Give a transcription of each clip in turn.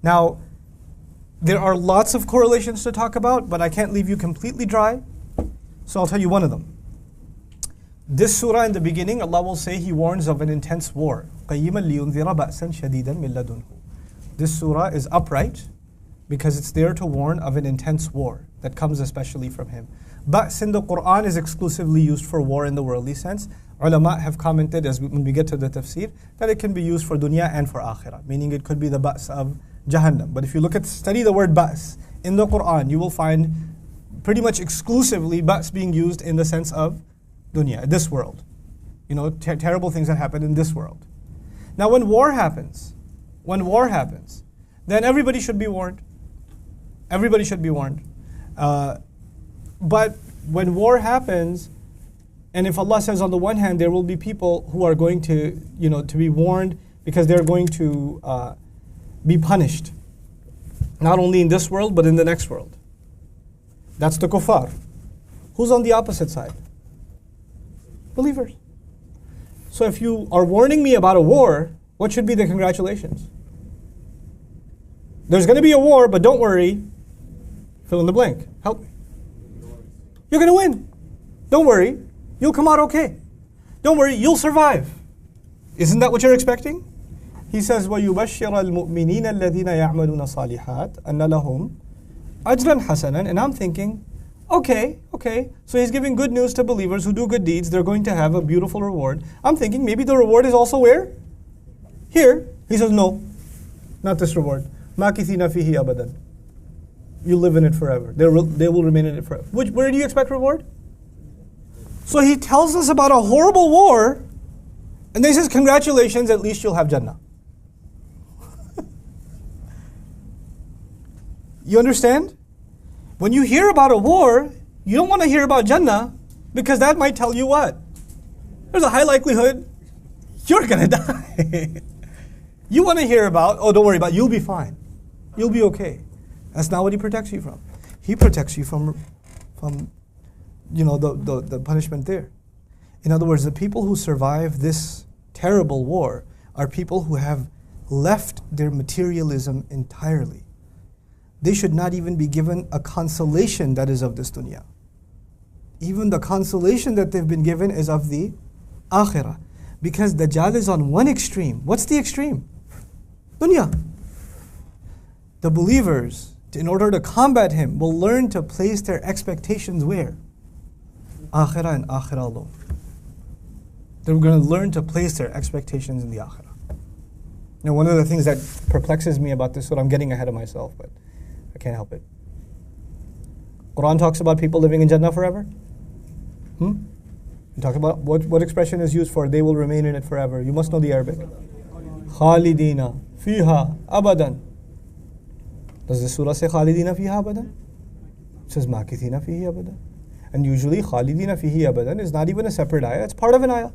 Now, there are lots of correlations to talk about, but I can't leave you completely dry. So I'll tell you one of them. This surah in the beginning, Allah will say He warns of an intense war. قَيِّمًا لِيُنذِرَ بَأْسًا شَدِيدًا مِنْ لَدُنْهُ. This surah is upright because it's there to warn of an intense war that comes especially from Him. Ba's in the Quran is exclusively used for war in the worldly sense. Ulama have commented when we get to the tafsir that it can be used for dunya and for akhirah, meaning it could be the ba's of Jahannam. But if you study the word ba's in the Quran, you will find pretty much exclusively ba's being used in the sense of dunya, this world. Terrible things that happen in this world. Now when war happens, then everybody should be warned. Everybody should be warned. But when war happens, and if Allah says on the one hand there will be people who are going to be warned because they're going to be punished, not only in this world but in the next world. That's the kuffar. Who's on the opposite side? Believers. So if you are warning me about a war, what should be the congratulations? There's going to be a war, but don't worry. Fill in the blank. Help me. You're going to win. Don't worry. You'll come out okay. Don't worry. You'll survive. Isn't that what you're expecting? He says, وَيُبَشِّرَ الْمُؤْمِنِينَ الَّذِينَ يَعْمَلُونَ الصَّالِحَاتِ أَنَّ لَهُمْ أَجْرًا حَسَنًا. And I'm thinking, okay. So He's giving good news to believers who do good deeds. They're going to have a beautiful reward. I'm thinking maybe the reward is also where? Here. He says, no, not this reward. مَاكِثِينَ فِيهِ أَبَدًا. You live in it forever. They will remain in it forever. Where do you expect reward? So He tells us about a horrible war, and then He says, congratulations, at least you'll have Jannah. You understand? When you hear about a war, you don't want to hear about Jannah, because that might tell you what? There's a high likelihood you're going to die. You want to hear about, oh, don't worry about it, you'll be fine. You'll be okay. That's not what He protects you from. He protects you from the punishment there. In other words, the people who survive this terrible war are people who have left their materialism entirely. They should not even be given a consolation that is of this dunya. Even the consolation that they've been given is of the akhirah. Because Dajjal is on one extreme. What's the extreme? Dunya. The believers, in order to combat him, will learn to place their expectations where? Akhirah and akhirah alone. They're going to learn to place their expectations in the akhirah. Now, one of the things that perplexes me about this, so I'm getting ahead of myself, but I can't help it. Quran talks about people living in Jannah forever. It talks about what expression is used for they will remain in it forever. You must know the Arabic. Khalidina fiha abadan. Does the surah say Khalidina fiha abadan? It says Makithina fihi abadan. And usually Khalidina fihi abadan is not even a separate ayah, it's part of an ayah.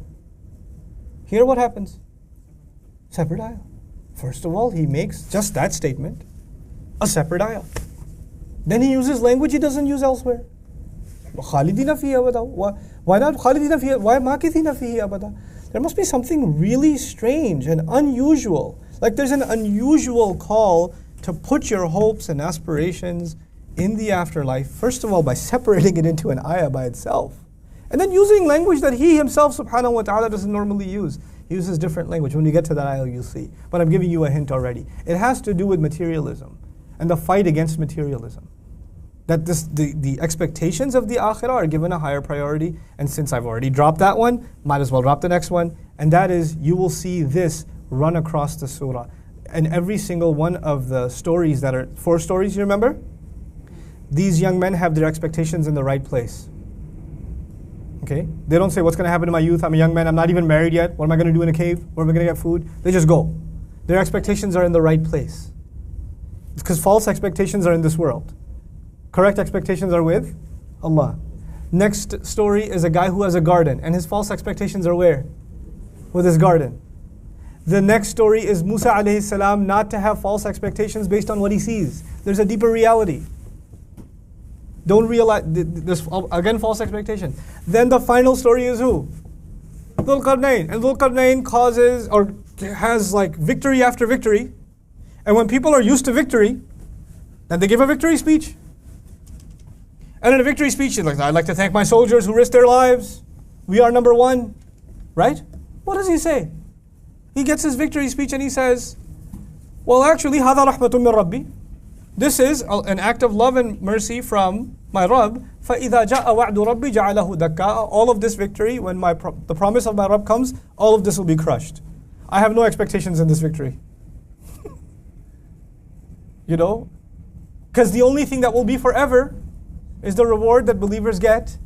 Here what happens? Separate ayah. First of all, He makes just that statement a separate ayah. Then He uses language He doesn't use elsewhere. Khalidina fihi abada. Why not Khalidina fihi? Why Makithina fihi abada? There must be something really strange and unusual. Like there's an unusual call to put your hopes and aspirations in the afterlife, first of all by separating it into an ayah by itself. And then using language that He Himself subhanahu wa ta'ala doesn't normally use. He uses different language. When you get to that ayah, you'll see. But I'm giving you a hint already. It has to do with materialism and the fight against materialism. That the expectations of the akhirah are given a higher priority. And since I've already dropped that one, might as well drop the next one. And that is, you will see this run across the surah. And every single one of the stories that are, 4 stories, you remember? These young men have their expectations in the right place. Okay? They don't say, what's going to happen to my youth? I'm a young man, I'm not even married yet. What am I going to do in a cave? Where am I going to get food? They just go. Their expectations are in the right place. It's because false expectations are in this world. Correct expectations are with Allah. Next story is a guy who has a garden, and his false expectations are where? With his garden. The next story is Musa alayhi salam not to have false expectations based on what he sees. There's a deeper reality. Don't realize, there's again false expectation. Then the final story is who? Dhul Qarnayn. And Dhul Qarnayn causes or has like victory after victory. And when people are used to victory, then they give a victory speech. And in a victory speech, I'd like to thank my soldiers who risked their lives. We are number one. Right? What does he say? He gets his victory speech and he says, well, actually, هذا رحمة من ربي. This is an act of love and mercy from my Rabb. فَإِذَا جَاءَ وَعْدُ رَبِّي جَعَلَهُ دَكَّاءَ. All of this victory, when the promise of my Rabb comes, all of this will be crushed. I have no expectations in this victory. You know? Because the only thing that will be forever is the reward that believers get.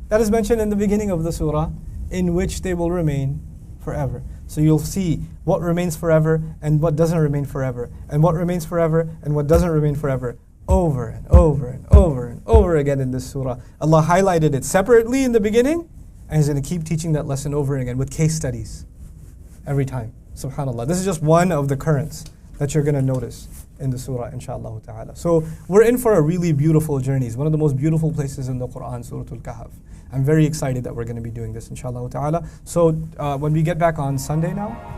That is mentioned in the beginning of the surah, in which they will remain forever. So you'll see what remains forever and what doesn't remain forever, and what remains forever and what doesn't remain forever, over and over and over and over again in this surah. Allah highlighted it separately in the beginning, and He's going to keep teaching that lesson over again with case studies every time. SubhanAllah. This is just one of the currents that you're going to notice in the surah, inshaAllah ta'ala. So we're in for a really beautiful journey. It's one of the most beautiful places in the Quran, Surah Al Kahf. I'm very excited that we're going to be doing this, inshaAllah ta'ala. So when we get back on Sunday now,